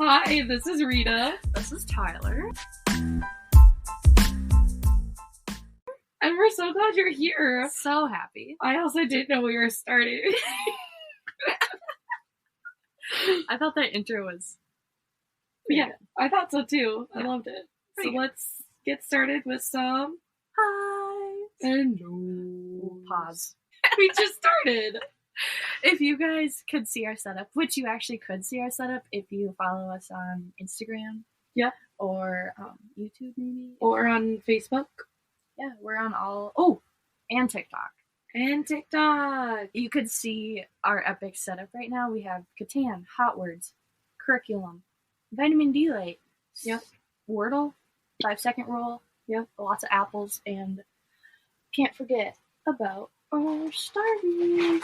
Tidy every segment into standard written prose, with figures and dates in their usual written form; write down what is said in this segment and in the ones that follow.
Hi, this is Rita. This is Tyler. And we're so glad you're here. So happy. I also didn't know we were starting. I thought that intro was... Yeah, I thought so too. I loved it. So Pretty good. let's get started with some Hi. and Pause. We just started. If you guys could see our setup, which you actually could see our setup if you follow us on Instagram. Yeah. Or YouTube maybe. Or on Facebook. Yeah, we're on all... Oh! And TikTok. And TikTok. You could see our epic setup right now. We have Catan, Hot Words, Curriculum, Vitamin D Light, Yep. Wordle, 5-second rule, Yep. Lots of apples, and can't forget about our Starbies.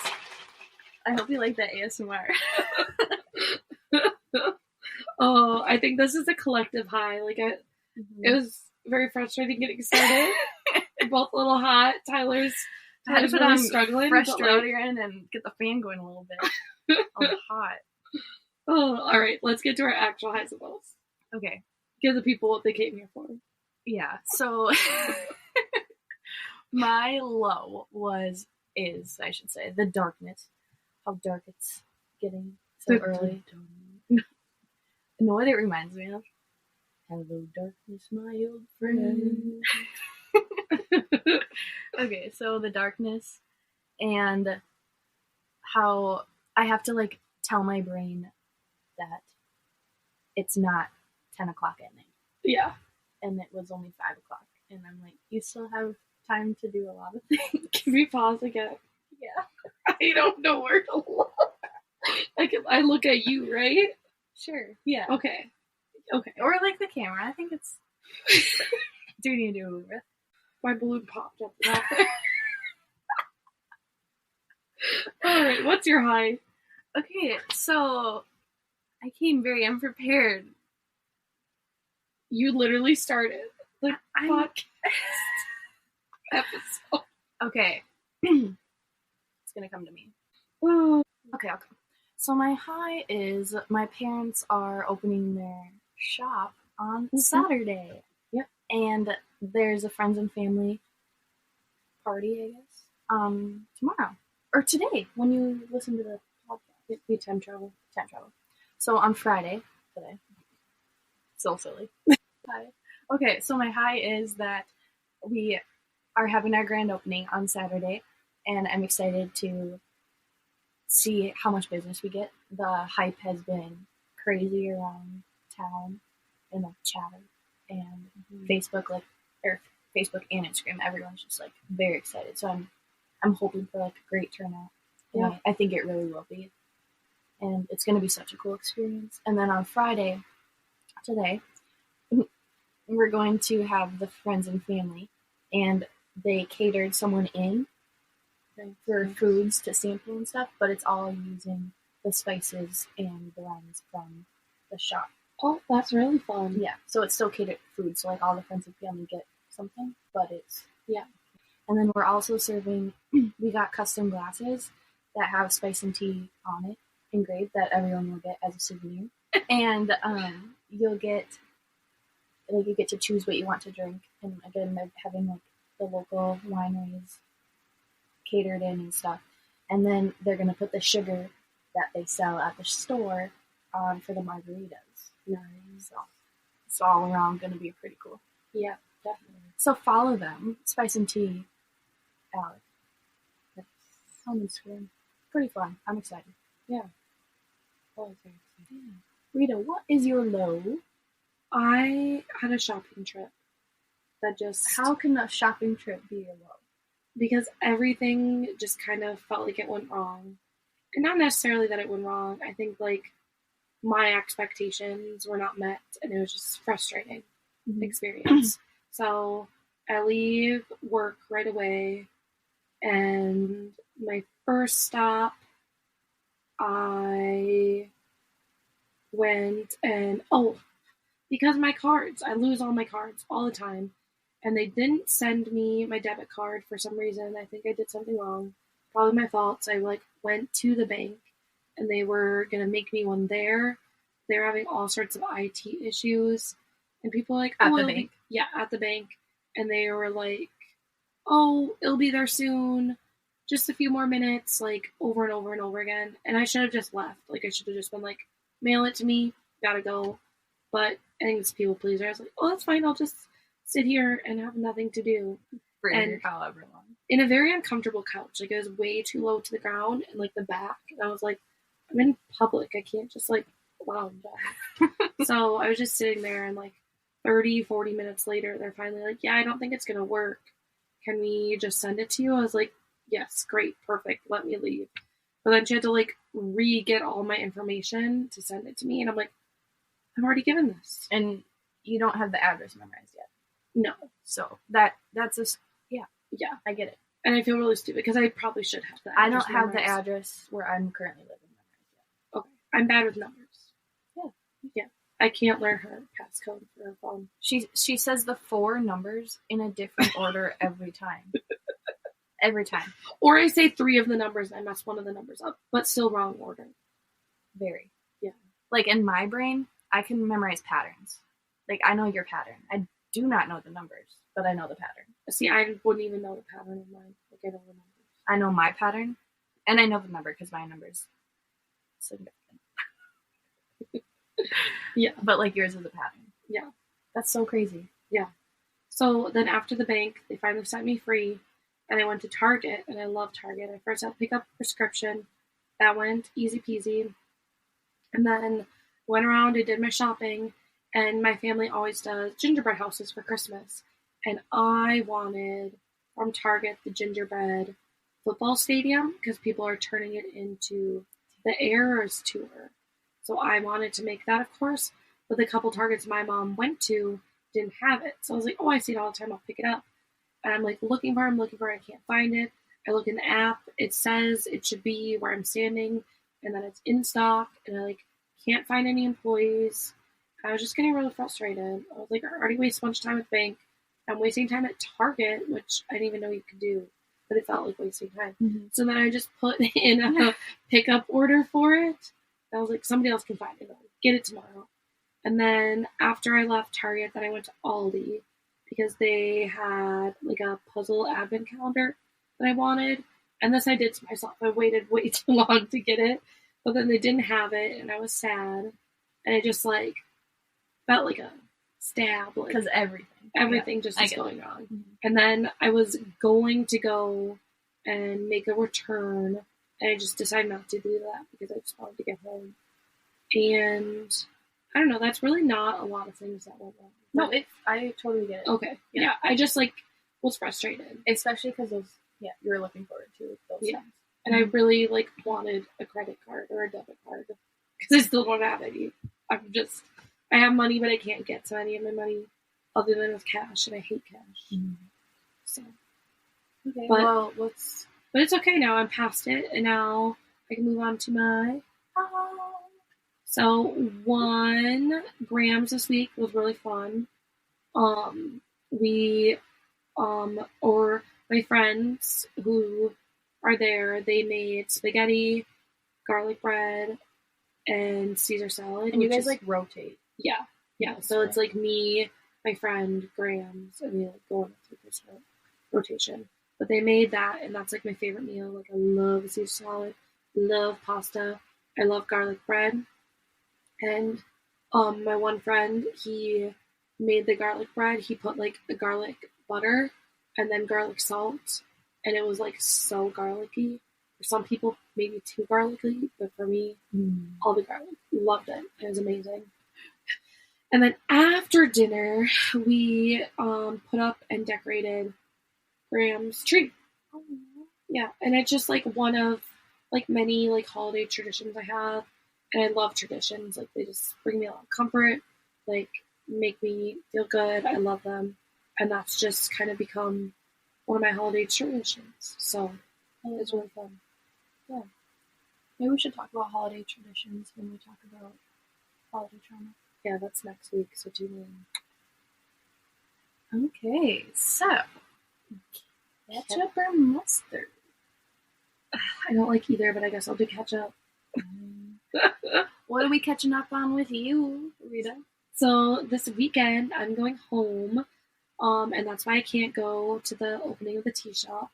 I hope you like that ASMR. Oh, I think this is a collective high. Like, it was very frustrating getting started. We're both a little hot. Tyler's really struggling. Fresh deodorant and get the fan going a little bit. Oh, hot. Oh, all right. Let's get to our actual highs and lows. Okay. Give the people what they came here for. Yeah. So my low is the darkness. How dark it's getting so early. You know what it reminds me of? Hello, darkness, my old friend. Okay, so the darkness and how I have to tell my brain that it's not 10 o'clock at night. Yeah. And it was only 5 o'clock. And I'm like, you still have time to do a lot of things. Can we pause again? Yeah. I don't know where to look. I look at you, right? Sure. Yeah. Okay. Or the camera. I think it's... Do you need to move it? My balloon popped up out there. Alright, what's your high? Okay, so I came very unprepared. You literally started the podcast episode. Okay. It's gonna come to me. Oh. Okay. So my high is my parents are opening their shop on Saturday. Yep. And there's a friends and family party, I guess, tomorrow. Or today, when you listen to the podcast. It'd be time travel. So on Friday, today. So silly. Hi. Okay, so my high is that we are having our grand opening on Saturday, and I'm excited to see how much business we get. The hype has been crazy around town and chatter and Facebook, Facebook and Instagram. Everyone's just very excited. So I'm hoping for a great turnout. Yeah. I think it really will be. And it's going to be such a cool experience. And then on Friday, today, we're going to have the friends and family, and they catered someone in for foods to sample and stuff, but it's all using the spices and blends from the shop. Oh, that's really fun. Yeah, so it's still catered food, so all the friends and family get something, but it's, yeah. And then we're also serving, we got custom glasses that have spice and tea on it, engraved, that everyone will get as a souvenir. And you'll get, you get to choose what you want to drink, and again, they're having the local wineries catered in and stuff. And then they're going to put the sugar that they sell at the store on for the margaritas. Nice. So it's all around going to be pretty cool. Yeah, definitely. So follow them, Spice and Tea, Alex. That's on Instagram. Pretty fun. I'm excited. Yeah. Oh, very excited. Yeah. Rita, what is your low? I had a shopping trip that just... How can a shopping trip be your low? Because everything just kind of felt like it went wrong. And not necessarily that it went wrong. I think, my expectations were not met, and it was just frustrating experience. So I leave work right away, and my first stop, I went and, because my cards, I lose all my cards all the time, and they didn't send me my debit card for some reason. I think I did something wrong. Probably my fault. So I went to the bank, and they were going to make me one there, they were having all sorts of IT issues, and people were like, At "Oh, the it'll bank? yeah, at the bank," and they were like, "Oh, it'll be there soon. Just a few more minutes," like over and over and over again. And I should have just left. Like I should have just been like, "Mail it to me. Gotta go." But I think it's people pleaser. I was like, "Oh, that's fine. I'll just sit here and have nothing to do." For And however long. in a very uncomfortable couch. Like it was way too low to the ground and like the back. And I was like, I'm in public. I can't just like lounge on. So I was just sitting there and like 30, 40 minutes later, they're finally like, yeah, I don't think it's going to work. Can we just send it to you? I was like, yes, great, perfect. Let me leave. But then she had to like re-get all my information to send it to me. And I'm like, I've already given this. And you don't have the address memorized yet. No. So that's a, Yeah. I get it. And I feel really stupid because I probably should have that. I don't have the address where I'm currently living memorized yet. Okay. I'm bad with numbers. Yeah. Yeah. I can't learn her passcode for her phone. She says the 4 numbers in a different order every time. Every time. Or I say 3 of the numbers and I mess one of the numbers up, but still wrong order. Very. Yeah. Like in my brain, I can memorize patterns. Like I know your pattern. I do not know the numbers, but I know the pattern. See, I wouldn't even know the pattern of mine. Like I know the numbers. I know my pattern, and I know the number because my number's significant. Yeah. But like yours is a pattern. Yeah. That's so crazy. Yeah. So then after the bank, they finally set me free, and I went to Target, and I love Target. I first had to pick up a prescription. That went easy peasy. And then went around and did my shopping, and my family always does gingerbread houses for Christmas. And I wanted from Target the gingerbread football stadium because people are turning it into the Eras tour. So I wanted to make that, of course, but the couple Targets my mom went to didn't have it. So I was like, oh, I see it all the time. I'll pick it up. And I'm like looking for it. I can't find it. I look in the app. It says it should be where I'm standing, and then it's in stock, and I like can't find any employees. I was just getting really frustrated. I was like, I already wasted a bunch of time at the bank. I'm wasting time at Target, which I didn't even know you could do, but it felt like wasting time. Mm-hmm. So then I just put in a pickup order for it. I was like, somebody else can find it. I'll get it tomorrow. And then after I left Target, then I went to Aldi because they had like a puzzle advent calendar that I wanted. And this I did to myself. I waited way too long to get it, but then they didn't have it, and I was sad. And it just like felt like a stab. Because everything just is going wrong. Mm-hmm. And then I was going to go and make a return, and I just decided not to do that because I just wanted to get home. And I don't know, that's really not a lot of things that went wrong. No, I totally get it. Okay. Yeah, I just like was frustrated. Especially because those, you were looking forward to those things. And I really like wanted a credit card or a debit card because I still don't have any. I have money, but I can't get to any of my money other than with cash, and I hate cash. Mm-hmm. So, okay. But it's okay now. I'm past it, and now I can move on to my. So 1 grams this week was really fun. Or my friends who are there, they made spaghetti, garlic bread, and Caesar salad. And you guys like rotate. Yeah. So it's like me, my friend, Grams, and we like go on a 3% rotation. But they made that, and that's like my favorite meal. Like I love Caesar salad, love pasta, I love garlic bread. And my one friend, he made the garlic bread. He put like the garlic butter and then garlic salt, and it was like so garlicky. For some people, maybe too garlicky, but for me, all the garlic. Loved it. It was amazing. And then after dinner, we put up and decorated Graham's tree. Yeah, and it's just like one of like many like holiday traditions I have. And I love traditions. Like they just bring me a lot of comfort, like make me feel good. I love them. And that's just kind of become one of my holiday traditions. So it's really fun. Yeah. Maybe we should talk about holiday traditions when we talk about holiday trauma. Yeah, that's next week, so tune in. Okay, so ketchup or mustard? I don't like either, but I guess I'll do ketchup. What are we catching up on with you, Rita? So this weekend I'm going home, and that's why I can't go to the opening of the tea shop.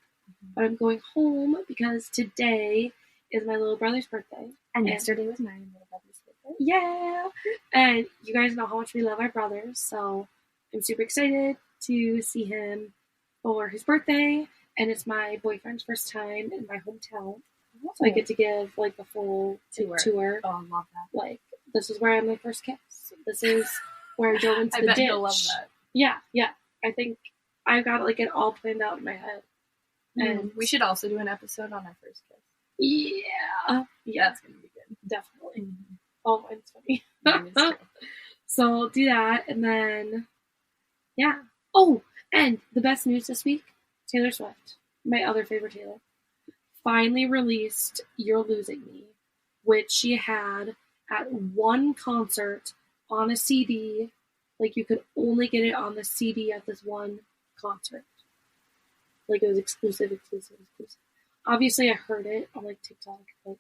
But I'm going home because today is my little brother's birthday. And yesterday was my little brother's birthday. Yeah! And you guys know how much we love our brothers, so I'm super excited to see him for his birthday. And it's my boyfriend's first time in my hometown. So I get to give, like, the full tour. Oh, I love that. Like, this is where I had my first kiss. This is where I drove into the ditch. I bet you'll love that. Yeah. I think I've got, like, it all planned out in my head. And we should also do an episode on our first kiss. Yeah. That's going to be good. Definitely. Mm-hmm. Oh, mine's funny. Mine is too. So do that, and then, yeah. Oh, and the best news this week, Taylor Swift, my other favorite Taylor, finally released You're Losing Me, which she had at one concert on a CD. Like, you could only get it on the CD at this one concert. Like, it was exclusive. Obviously, I heard it on, like, TikTok, like,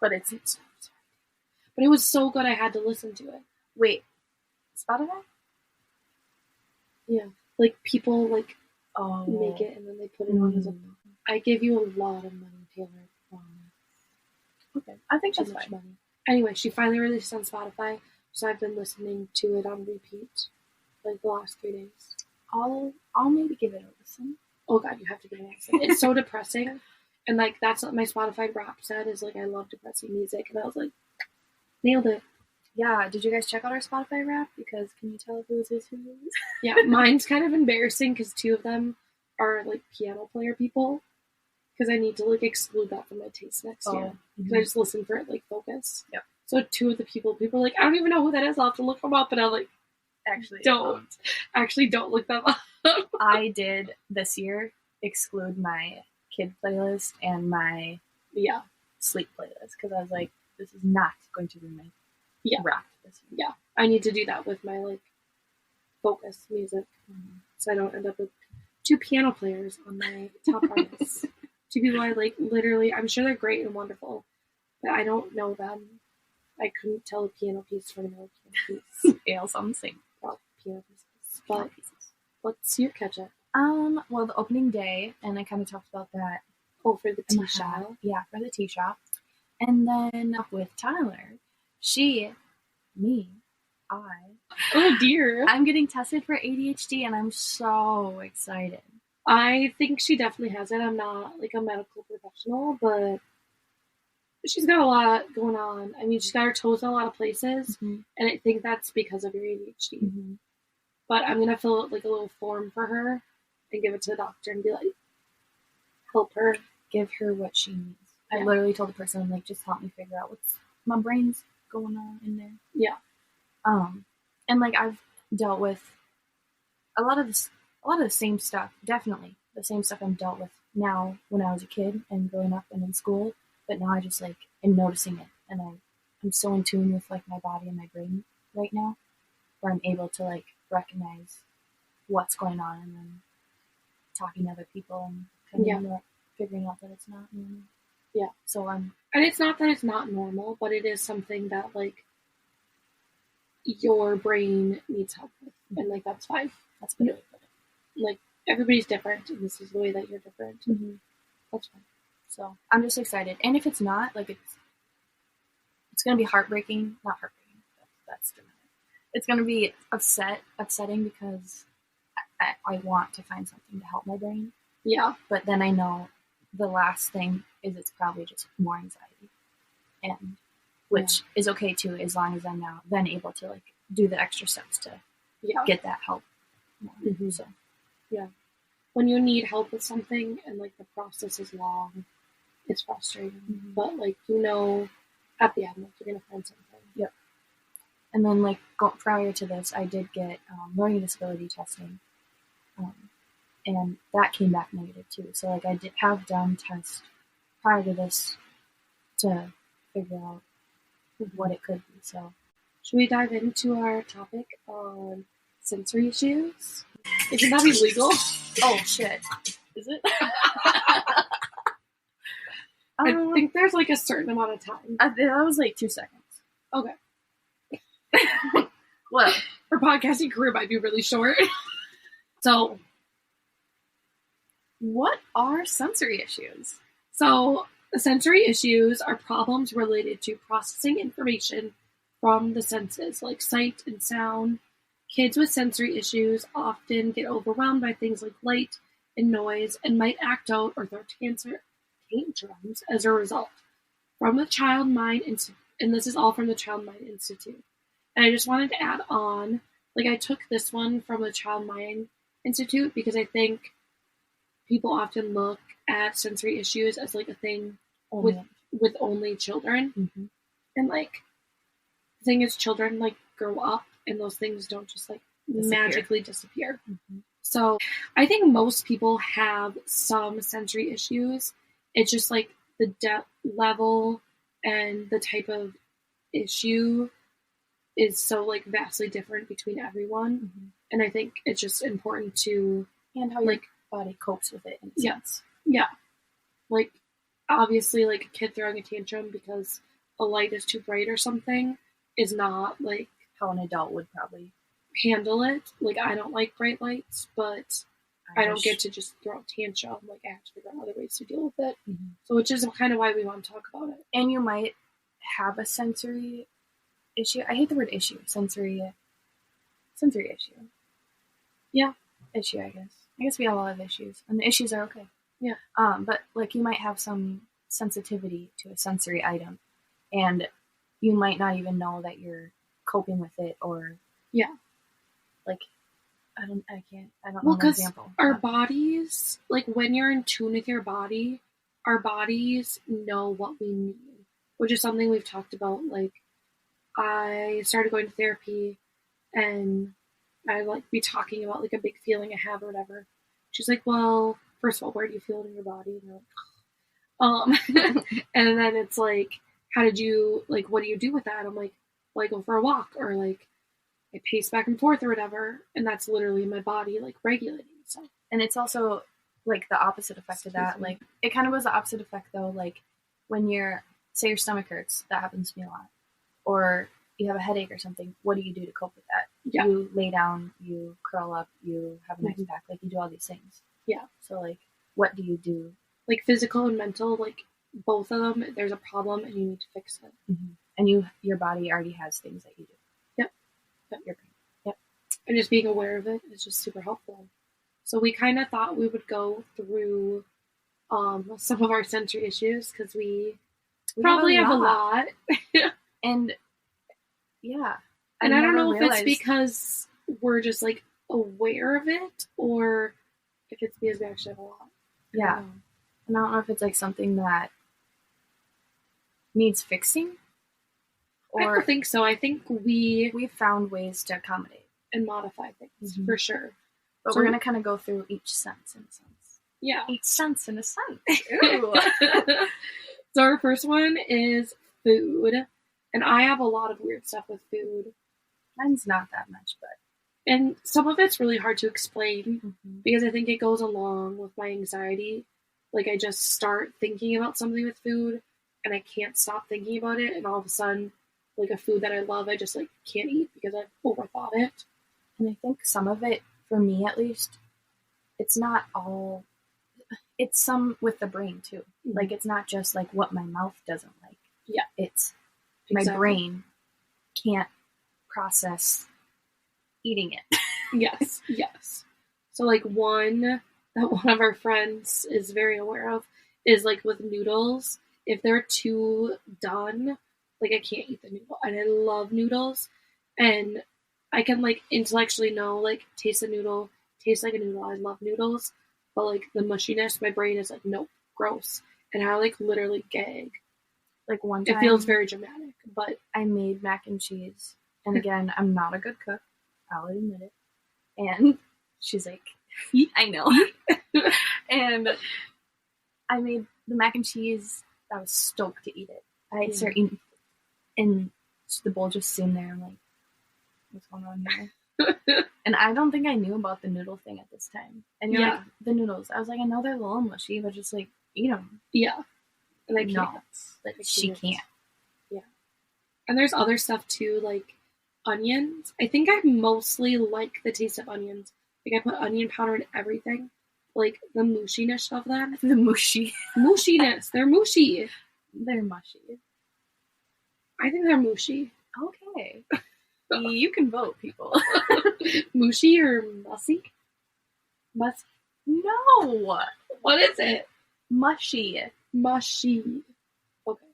but it's but it was so good I had to listen to it. Wait, Spotify? Yeah. Like, people, like, Oh. make it and then they put it on as a... I give you a lot of money, Taylor. Okay. I think that's Too much fine. money. Anyway, she finally released on Spotify, so I've been listening to it on repeat, like, the last 3 days. I'll maybe give it a listen. Oh god, you have to give it a listen. It's so depressing. And, like, that's what my Spotify rap said, is, like, I love depressing music. And I was like, nailed it. Yeah, did you guys check out our Spotify rap? Because can you tell who is who? Yeah, mine's kind of embarrassing because 2 of them are, like, piano player people. Because I need to, like, exclude that from my taste next year. Because I just listen for it, like, focus. Yep. So 2 of the people are like, I don't even know who that is. I'll have to look them up. And I'm like, don't look them up. I did this year exclude my kid playlist and my sleep playlist because I was like, this is not going to be my rap this year. Yeah, I need to do that with my, like, focus music, so I don't end up with 2 piano players on my top artists. 2 people I, like, literally, I'm sure they're great and wonderful, but I don't know them. I couldn't tell a piano piece from another piano piece. Yeah, something about piano pieces. But what's your catch-up? Well, the opening day, and I kind of talked about that. Oh, for the tea shop? Yeah, for the tea shop. And then with Tyler, oh dear. I'm getting tested for ADHD, and I'm so excited. I think she definitely has it. I'm not, like, a medical professional, but she's got a lot going on. I mean, she's got her toes in a lot of places, and I think that's because of your ADHD. But I'm going to fill out, like, a little form for her and give it to the doctor and be like, help her. Give her what she needs. Yeah. I literally told the person, I'm like, just help me figure out what's my brain's going on in there. Yeah. And, like, I've dealt with a lot of the same stuff, definitely the same stuff I'm dealt with now when I was a kid and growing up and in school, but now I just, like, am noticing it, and I'm so in tune with, like, my body and my brain right now, where I'm able to, like, recognize what's going on and then talking to other people and kind of figuring out that it's not normal. Yeah. So and it's not that it's not normal, but it is something that, like, your brain needs help with, and, like, that's fine. That's good. Like, everybody's different, and this is the way that you're different. That's fine. So I'm just excited, and if it's not, like, it's gonna be heartbreaking. Not heartbreaking. That's dramatic. It's gonna be upsetting because I want to find something to help my brain. Yeah. But then I know the last thing is it's probably just more anxiety, and which is okay too, as long as I'm now then able to, like, do the extra steps to get that help. So when you need help with something and, like, the process is long, it's frustrating. But, like, you know, at the end, like, you're gonna find something. Yep. And then, like, prior to this, I did get learning disability testing, and that came back negative too. So, like, I did have done tests prior to this to figure out what it could be. So, should we dive into our topic on sensory issues? Isn't that illegal? Oh shit! Is it? I think there's, like, a certain amount of time. That was like 2 seconds. Okay. Well, Her podcasting career might be really short. So, what are sensory issues? So, sensory issues are problems related to processing information from the senses, like sight and sound. Kids with sensory issues often get overwhelmed by things like light and noise and might act out or throw tantrums as a result. From the Child Mind Institute, and this is all from the Child Mind Institute. And I just wanted to add on, like I took this one from the Child Mind Institute because I think people often look at sensory issues as like a thing Only. with only children. Mm-hmm. And like the thing is, children like grow up and those things don't just like magically disappear. Mm-hmm. So I think most people have some sensory issues. It's just like the depth level and the type of issue is so like vastly different between everyone. Mm-hmm. And I think it's just important to and how like your body copes with it in a sense. Yeah. Like obviously like a kid throwing a tantrum because a light is too bright or something is not like how an adult would probably handle it. Like I don't like bright lights, but I don't get to just throw a tantrum. Like I have to figure out other ways to deal with it. Mm-hmm. So which is kind of why we want to talk about it. And you might have a sensory issue. I hate the word issue. Sensory issue. Yeah. Issue, I guess. I guess we all have issues. And the issues are okay. Yeah. But like you might have some sensitivity to a sensory item and you might not even know that you're coping with it or like I don't know an example. Our bodies, like when you're in tune with your body, our bodies know what we need, which is something we've talked about. Like I started going to therapy and I like be talking about like a big feeling I have or whatever. She's like, well, first of all, where do you feel it in your body? And you're like, and then it's like, how did you, like, what do you do with that? I'm like, well, I go for a walk or like I pace back and forth or whatever. And that's literally my body like regulating itself. And it's also like the opposite effect of that. Like it kind of was the opposite effect though. Like when say your stomach hurts, that happens to me a lot. Or you have a headache or something, what do you do to cope with that? Yeah. You lay down, you curl up, you have an ice pack, like you do all these things. Yeah. So like, what do you do? Like physical and mental, like both of them, there's a problem and you need to fix it. Mm-hmm. And your body already has things that you do. Yep. And just being aware of it is just super helpful. So we kind of thought we would go through some of our sensory issues because we probably have a lot. And yeah. And I don't know if it's because we're just like aware of it or if it's because we actually have a lot. Yeah. And I don't know if it's like something that needs fixing. Or I don't think so. I think we've found ways to accommodate and modify things for sure. But we're gonna kind of go through each sense in a sense. Yeah. Each sense in a sense. Ooh. So our first one is food. And I have a lot of weird stuff with food. Mine's not that much, but. And some of it's really hard to explain because I think it goes along with my anxiety. Like I just start thinking about something with food and I can't stop thinking about it. And all of a sudden, like a food that I love, I just like can't eat because I've overthought it. And I think some of it, for me at least, it's not all, it's some with the brain too. Mm-hmm. Like it's not just like what my mouth doesn't like. Yeah. It's my brain can't process eating it. Yes. So like one that one of our friends is very aware of is like with noodles. If they're too done, like I can't eat the noodle. And I love noodles. And I can like intellectually know, like taste a noodle, tastes like a noodle. I love noodles. But like the mushiness, my brain is like, nope, gross. And I like literally gag. Like one time, it feels very dramatic, but I made mac and cheese. And again, I'm not a good cook. I'll admit it. And she's like, I know. And I made the mac and cheese. I was stoked to eat it. I start eating, and the bowl just sitting there. I'm like, what's going on here? And I don't think I knew about the noodle thing at this time. And you're like, the noodles. I was like, I know they're a little mushy, but just like, eat them. Yeah. And I can't. Like, she can't. Yeah. And there's other stuff too, like onions. I think I mostly like the taste of onions. Like I put onion powder in everything. Like the mushiness of them. The mushy. Mushiness. They're mushy. They're mushy. I think they're mushy. Okay. You can vote, people. Mushy or mussy? Mus? No. What is it? Mushy. Mushy. Okay.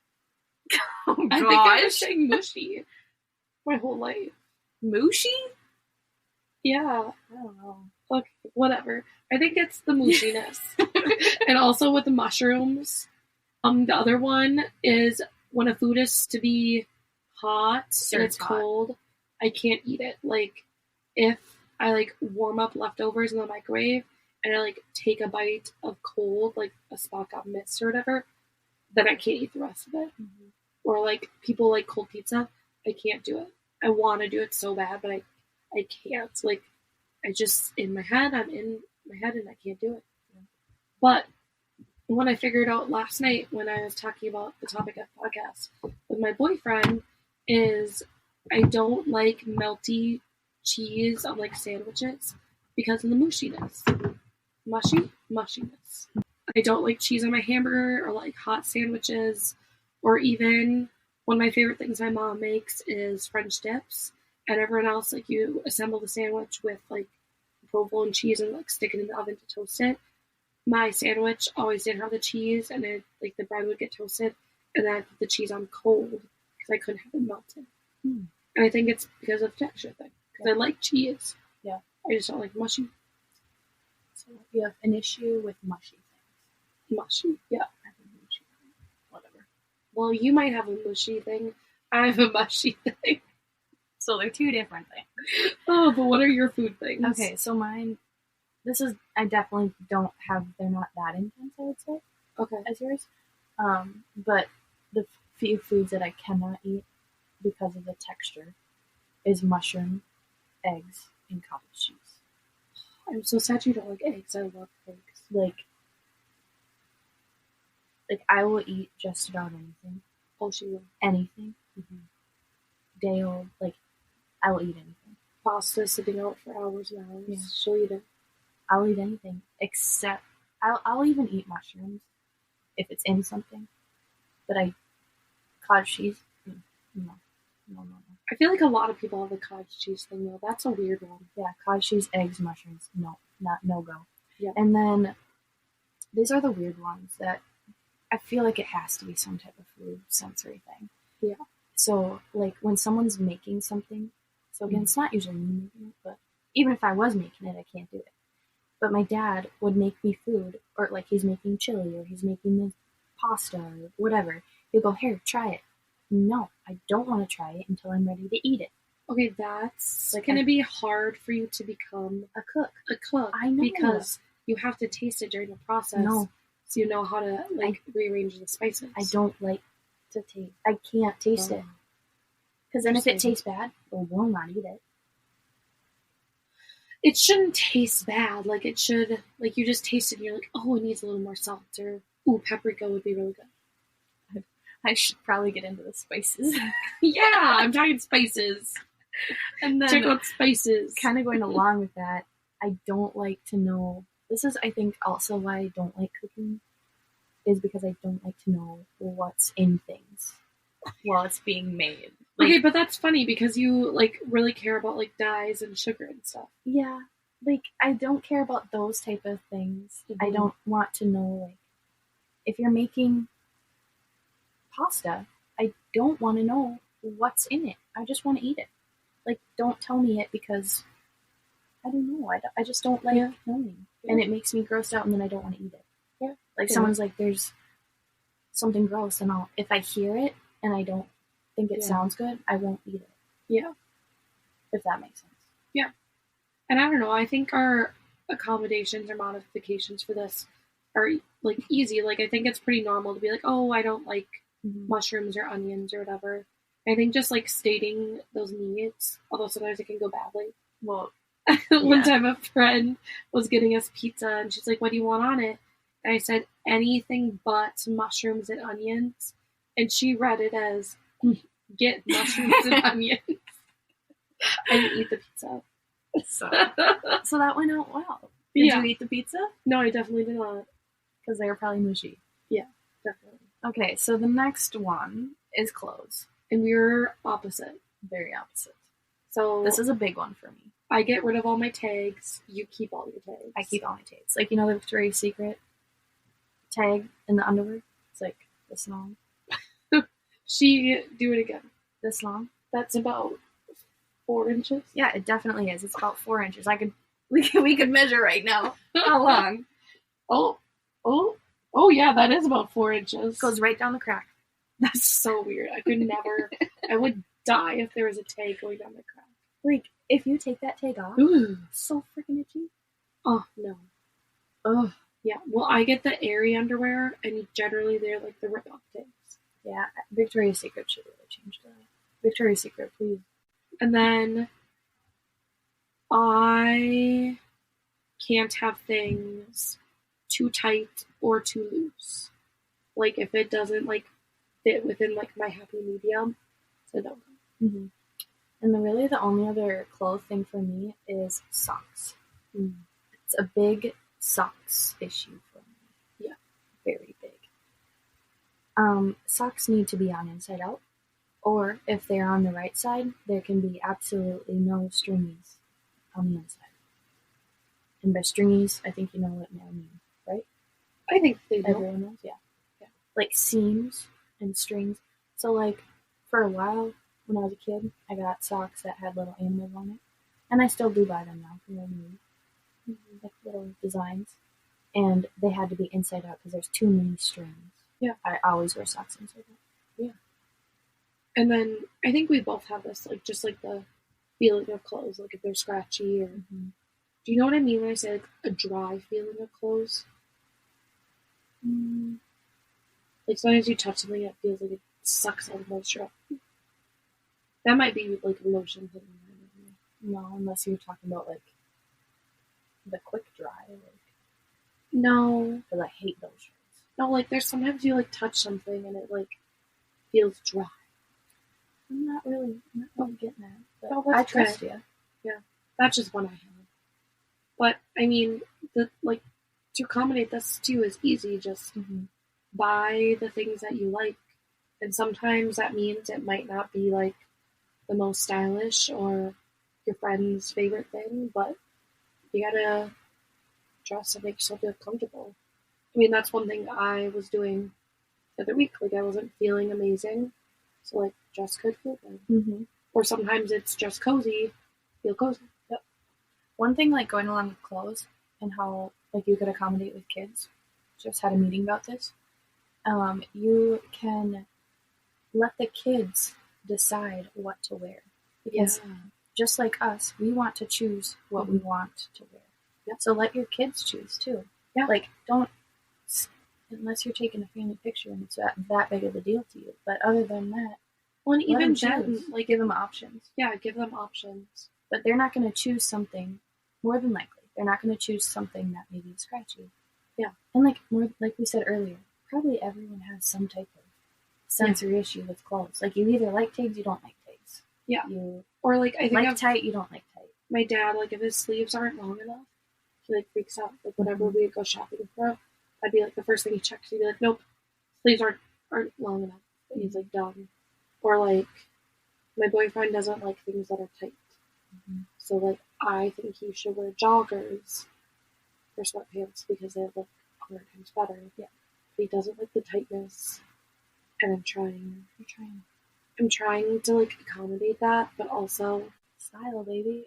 Oh, I think I was saying mushy my whole life. Mushy? Yeah. I don't know. Okay, whatever. I think it's the mushiness. And also with the mushrooms. The other one is when a food is to be hot and it's cold, I can't eat it. Like if I like warm up leftovers in the microwave and I like take a bite of cold, like a spot got missed or whatever, then I can't eat the rest of it. Mm-hmm. Or like people like cold pizza, I can't do it. I want to do it so bad, but I can't. Like I just I'm in my head and I can't do it. Yeah. But when I figured out last night when I was talking about the topic of podcast with my boyfriend is I don't like melty cheese on like sandwiches because of the mushiness. Mushiness. I don't like cheese on my hamburger or like hot sandwiches, or even one of my favorite things my mom makes is French dips. And everyone else, like you assemble the sandwich with like provolone cheese and like stick it in the oven to toast it. My sandwich always didn't have the cheese, and then like the bread would get toasted, and then I put the cheese on cold because I couldn't have it melted. And I think it's because of the texture thing. Because I like cheese. Yeah. I just don't like mushy. So you have an issue with mushy things. Mushy, yeah. I have a mushy thing. Whatever. Well, you might have a mushy thing. I have a mushy thing. So they're two different things. Oh, but what are your food things? Okay, so mine. I definitely don't have, they're not that intense, I would say. Okay. As yours. But the few foods that I cannot eat because of the texture is mushroom, eggs, and cottage cheese. I'm so sad you don't like eggs. I love eggs. Like I will eat just about anything. Oh, she will. Anything. Mm-hmm. Day old, like, I will eat anything. Pasta sitting out for hours and hours. Yeah. She'll eat it. I'll eat anything except I'll even eat mushrooms if it's in something. But cottage cheese, no. I feel like a lot of people have the cottage cheese thing though. That's a weird one. Yeah, cottage cheese, eggs, mushrooms, no go. Yeah. And then these are the weird ones that I feel like it has to be some type of food sensory thing. Yeah. So like when someone's making something, so again, it's not usually me making it, but even if I was making it, I can't do it. But my dad would make me food, or like he's making chili, or he's making the pasta, or whatever. He'll go, here, try it. No, I don't want to try it until I'm ready to eat it. Okay, that's like going to be hard for you to become a cook. I know. Because you have to taste it during the process. No. So you know how to like rearrange the spices. I don't like to taste. I can't taste it. Because then if it tastes bad, I will not eat it. It shouldn't taste bad. Like it should, like you just taste it and you're like, oh, it needs a little more salt, or ooh, paprika would be really good. I should probably get into the spices. Yeah, I'm talking spices. And then check out spices. Kind of going along with that, I don't like to know. This is, I think, also why I don't like cooking, is because I don't like to know what's in things while it's being made. Like, okay, but that's funny because you like really care about like dyes and sugar and stuff. Yeah, like I don't care about those type of things. Mm-hmm. I don't want to know, like, if you're making pasta, I don't want to know what's in it. I just want to eat it. Like, don't tell me it because I don't know. I just don't like knowing, and it makes me grossed out, and then I don't want to eat it. Yeah, like someone's like, "There's something gross," and if I hear it and I don't think it sounds good, I won't eat it. Yeah. If that makes sense. Yeah. And I don't know, I think our accommodations or modifications for this are like easy. Like I think it's pretty normal to be like, oh, I don't like mushrooms or onions or whatever. I think just like stating those needs, although sometimes it can go badly. Well, one time a friend was getting us pizza and she's like, what do you want on it? And I said, anything but mushrooms and onions. And she read it as get mushrooms and onions. I didn't eat the pizza. So that went out well. Did you eat the pizza? No, I definitely did not. Because they were probably mushy. Yeah, definitely. Okay, so the next one is clothes. And we were opposite. Very opposite. So this is a big one for me. I get rid of all my tags. You keep all your tags. I keep all my tags. Like, you know the Victoria's Secret tag in the underwear? It's like this long. Do it again. This long? That's about 4 inches. Yeah, it definitely is. It's about 4 inches. We could measure right now. How long? Oh yeah, that is about 4 inches. Goes right down the crack. That's so weird. I could never. I would die if there was a tag going down the crack. Like, if you take that tag off, ooh, so freaking itchy. Oh no. Oh yeah. Well, I get the airy underwear, and generally they're like the rip-off tags. Yeah, Victoria's Secret should really change that. Victoria's Secret, please. And then I can't have things too tight or too loose. Like, if it doesn't like fit within like my happy medium, so don't go. Mm-hmm. And the only other clothes thing for me is socks. It's a big socks issue for me. Yeah, very big. Socks need to be on inside out, or if they're on the right side, there can be absolutely no stringies on the inside. And by stringies, I think you know what I mean, right? I think they do. Everyone knows, yeah. Like seams and strings. So, like, for a while, when I was a kid, I got socks that had little animals on it. And I still do buy them now from Old Navy. Like little designs. And they had to be inside out because there's too many strings. Yeah. I always wear socks inside out. Yeah. And then I think we both have this, like, just like the feeling of clothes, like if they're scratchy or. Mm-hmm. Do you know what I mean when I say like a dry feeling of clothes? Like sometimes you touch something, it feels like it sucks all the moisture up. That might be like a lotion thing. No, unless you're talking about like the quick dry. Like, no, because I hate those shirts. No, like there's sometimes you like touch something and it like feels dry. I'm not really getting that. But no, I trust you. Yeah, that's just one I have. But I mean, to accommodate this too is easy. Just buy the things that you like, and sometimes that means it might not be like the most stylish or your friend's favorite thing, but you gotta dress to make yourself feel comfortable. I mean, that's one thing I was doing the other week. Like, I wasn't feeling amazing, so like dress could feel good. Mm-hmm. Or sometimes it's just cozy, feel cozy. Yep. One thing, like, going along with clothes and how like you could accommodate with kids. Just had a meeting about this. You can let the kids decide what to wear, because just like us, we want to choose what we want to wear. Yep. So let your kids choose too. Yeah. Like, don't, unless you're taking a family picture and it's that big of a deal to you. But other than that, well, and even then, like, give them options. Yeah, give them options. But they're not going to choose something, more than likely, they're not going to choose something that maybe is scratchy. Yeah. And like we said earlier, probably everyone has some type of sensory issue with clothes. Like, you either like tags, you don't like tags. Yeah. Or like, I think like tight, you don't like tight. My dad, like, if his sleeves aren't long enough, he like freaks out. Like, whenever we go shopping for, I'd be like the first thing he checks. He'd be like, "Nope, sleeves aren't long enough." And he's like, "Done." Or like, my boyfriend doesn't like things that are tight. So like, I think he should wear joggers or sweatpants because they look 100 times better. Yeah. But he doesn't like the tightness, and I'm trying to like accommodate that, but also style, baby.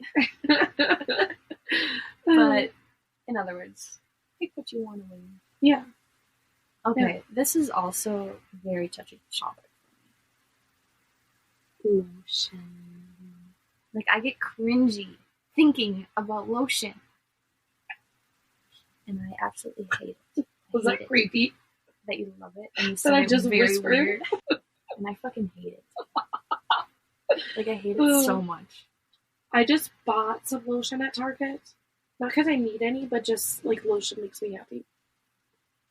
But in other words, pick what you want to wear. Yeah. Okay, yeah. This is also very touchy topic for me. Lotion. Like, I get cringy thinking about lotion. And I absolutely hate it. Was that creepy? That you love it. And you said I just very whispered. Weird. And I fucking hate it. Like, I hate it so much. I just bought some lotion at Target. Not because I need any, but just, like, lotion makes me happy.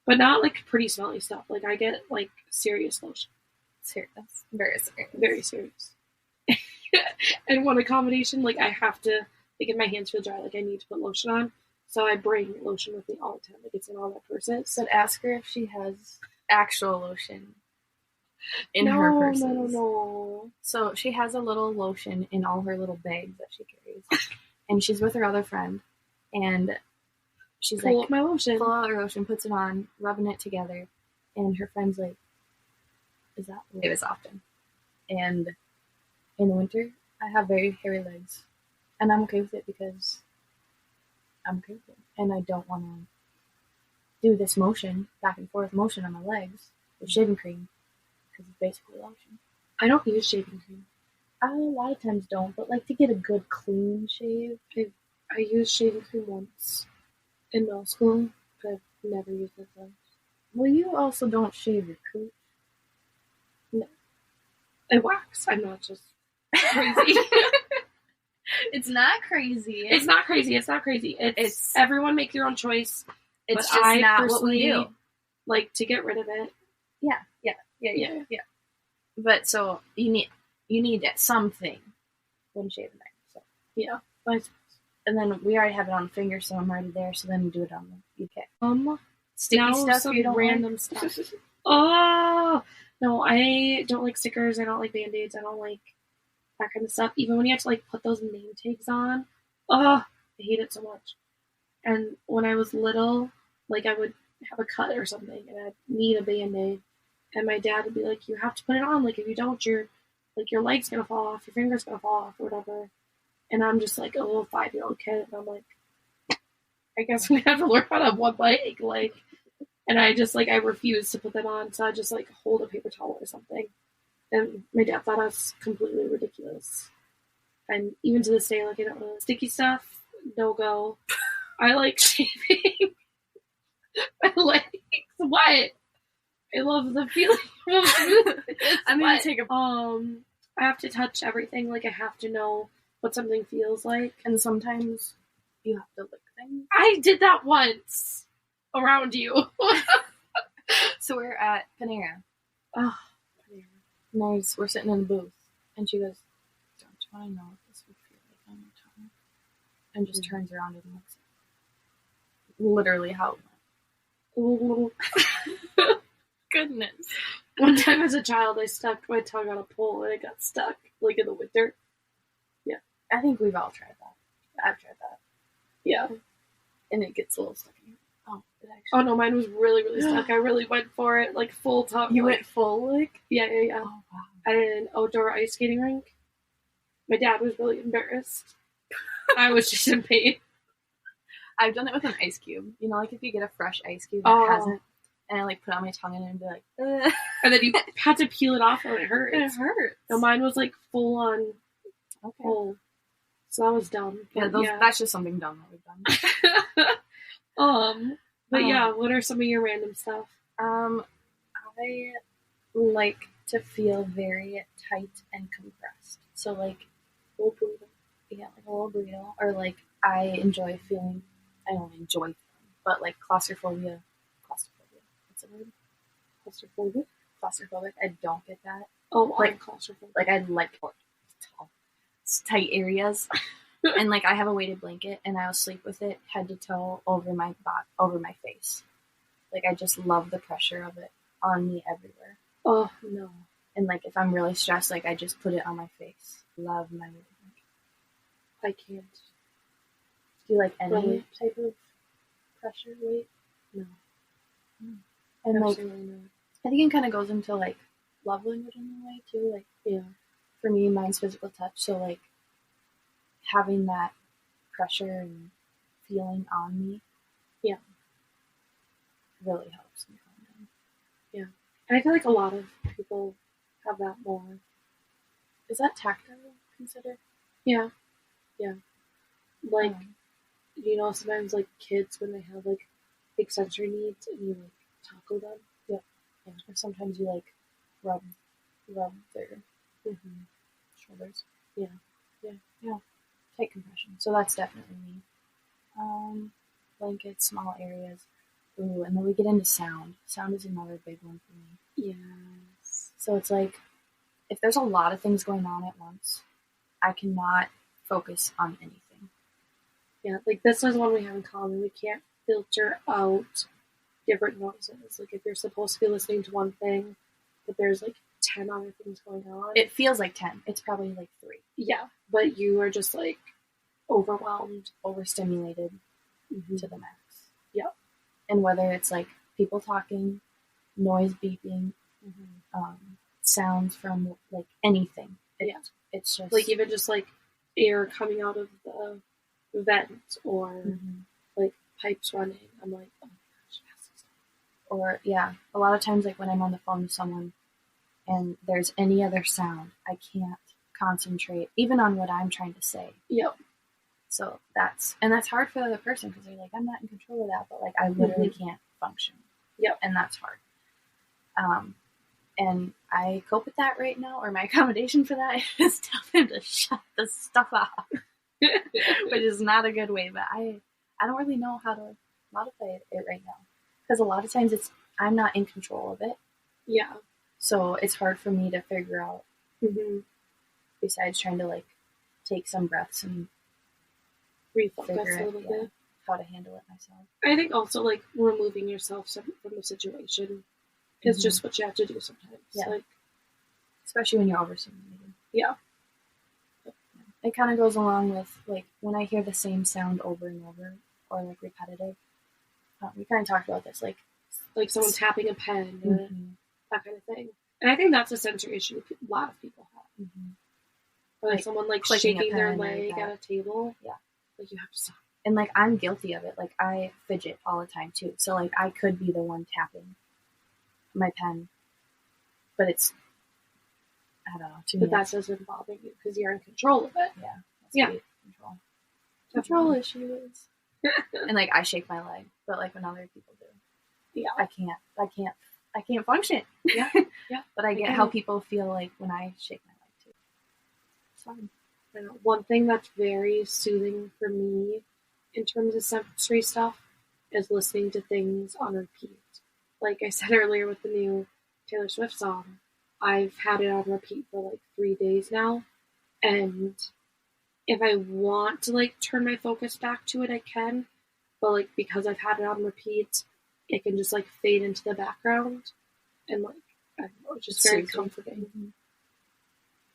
But not, like, pretty smelly stuff. Like, I get, like, serious lotion. serious. Very serious. Very serious. And one accommodation, like I have to, like if my hands feel dry, like I need to put lotion on. So I bring lotion with me all the time. Like it's in all my purses. But ask her if she has actual lotion in her purses. No. So she has a little lotion in all her little bags that she carries. And she's with her other friend. And she's pull like, up my lotion. Pull out her lotion, puts it on, rubbing it together. And her friend's like, is that what it is often? And in the winter, I have very hairy legs. And I'm okay with it because I'm okay with it. And I don't want to do this motion, back and forth motion on my legs with shaving cream because it's basically lotion. I don't use shaving cream. I a lot of times don't, but like to get a good clean shave. I used shaving cream once in middle school, but I've never used it since. Well, you also don't shave your cooch. No. I wax. I'm not just crazy. It's not crazy. It's not crazy. It's everyone make your own choice. It's just not what we do. Like to get rid of it. Yeah. But so you need something when shaving it. So yeah. And then we already have it on the finger, so I'm already there. So then you do it on the UK. Sticky stuff. Some you don't random like? Stuff. Oh no, I don't like stickers. I don't like Band-Aids. I don't like that kind of stuff. Even when you have to like put those name tags on. I hate it so much. And when I was little, like I would have a cut or something, and I'd need a Band-Aid, and my dad would be like, "You have to put it on. Like if you don't, your leg's gonna fall off, your finger's gonna fall off, or whatever." And I'm just like a little 5-year-old kid, and I'm like, I guess I'm gonna have to learn how to have one leg, like. And I just I refused to put them on, so I just hold a paper towel or something. And my dad thought I was completely ridiculous. And even to this day, I don't know. Sticky stuff, no go. I like shaving my legs. What? I love the feeling of smoothness. I'm gonna take a. I have to touch everything. I have to know what something feels like. And sometimes you have to lick things. I did that once around you. So we're at Panera. Oh, Panera. We're sitting in the booth, and she goes, "Don't you want to know what this would feel like on your tongue?" And just turns around and looks at it. Literally how it went. Goodness. One time as a child, I stuck my tongue on a pole and it got stuck, in the winter. Yeah. I think we've all tried that. I've tried that. Yeah. And it gets a little stuck in. Oh no, mine was really, really stuck. I really went for it, full tongue. You went full, Yeah. Oh, wow. At an outdoor ice skating rink. My dad was really embarrassed. I was just in pain. I've done it with an ice cube. If you get a fresh ice cube that hasn't, and I put it on my tongue and be like, ugh. And then you had to peel it off and it hurts. It hurts. No, mine was full on. Okay. Full. So that was dumb. That's just something dumb that we've done. But yeah, what are some of your random stuff? I like to feel very tight and compressed. So a little burrito. Yeah, a little burrito. Or I enjoy feeling. I don't enjoy feeling, but claustrophobia. What's the word? Claustrophobic. I don't get that. Oh, I'm claustrophobic. I like tall, tight areas. And I have a weighted blanket, and I'll sleep with it head to toe over my face. I just love the pressure of it on me everywhere. Oh no! And if I'm really stressed, I just put it on my face. Love my weighted blanket. I can't. Do you like any type of pressure weight? No. And absolutely not. I think it kind of goes into love language in a way too. Yeah. For me, mine's physical touch. So having that pressure and feeling on me, yeah, really helps me calm down. Yeah, and I feel a lot of people have that more. Is that tactile considered? Yeah. Sometimes kids when they have big sensory needs and you tackle them. Yeah. Or sometimes you rub their shoulders. Yeah. Tight compression. So that's definitely me. Blankets, small areas. Ooh, and then we get into sound. Sound is another big one for me. Yes. So it's like, if there's a lot of things going on at once, I cannot focus on anything. Yeah, like this is one we have in common. We can't filter out different noises. Like if you're supposed to be listening to one thing, but there's like 10 other things going on. It feels like 10. It's probably like 3. Yeah, but you are just like overwhelmed, overstimulated to the max. Yeah. And whether it's like people talking, noise beeping, sounds from like anything. It's just like even just like air coming out of the vent or like pipes running. I'm like, oh my gosh, yes. Or yeah, a lot of times like when I'm on the phone with someone and there's any other sound, I can't concentrate even on what I'm trying to say. Yep. So that's hard for the other person because they're like, I'm not in control of that, but like I literally can't function. Yep. And that's hard. And I cope with that right now, or my accommodation for that is tell them to shut the stuff off, which is not a good way, but I don't really know how to modify it right now because a lot of times I'm not in control of it. Yeah. So it's hard for me to figure out, besides trying to like take some breaths and refocus a little bit, how to handle it myself. I think also like removing yourself from the situation is just what you have to do sometimes. Yeah. Like, especially when you're overstimulated. Yeah. It kind of goes along with like when I hear the same sound over and over or like repetitive. We kind of talked about this, like someone tapping a pen or that kind of thing. And I think that's a sensory issue a lot of people have. Or like someone like shaking their leg at a table. Yeah. Like you have to stop. And like I'm guilty of it. Like I fidget all the time too. So like I could be the one tapping my pen, but it's, I don't know. But that doesn't bother you because you're in control of it. Yeah. Control issues. And like I shake my leg, but like when other people do, I can't function. Yeah. But I get how people feel like when I shake my leg too. It's fine. I know. One thing that's very soothing for me in terms of sensory stuff is listening to things on repeat. Like I said earlier with the new Taylor Swift song, I've had it on repeat for like 3 days now. And if I want to like turn my focus back to it, I can. But like because I've had it on repeat, it can just like fade into the background. And like, I don't know, it's just very comforting.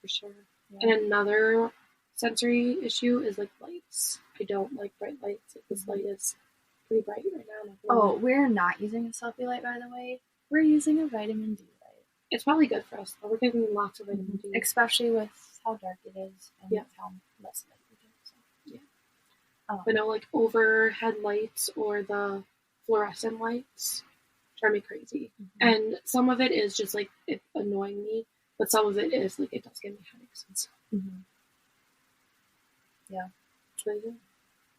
For sure. Yeah. And another sensory issue is like lights. I don't like bright lights. Like this light is pretty bright right now. Oh, we're not using a selfie light, by the way. We're using a vitamin D light. It's probably good for us. We're getting lots of vitamin D. Especially with how dark it is and how less light we get. So. Yeah. But no, like overhead lights or the fluorescent lights drive me crazy. And some of it is just like it annoying me, but some of it is like it does give me headaches and stuff. Yeah.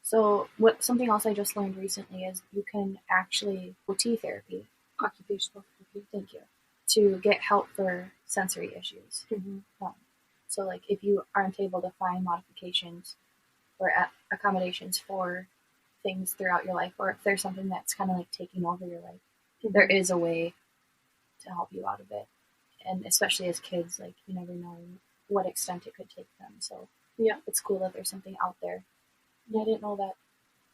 So something else I just learned recently is you can actually OT therapy, occupational therapy, thank you, to get help for sensory issues. So like if you aren't able to find modifications or accommodations for things throughout your life, or if there's something that's kind of like taking over your life, there is a way to help you out of it. And especially as kids, like you never know what extent it could take them. So yeah, it's cool that there's something out there. And I didn't know that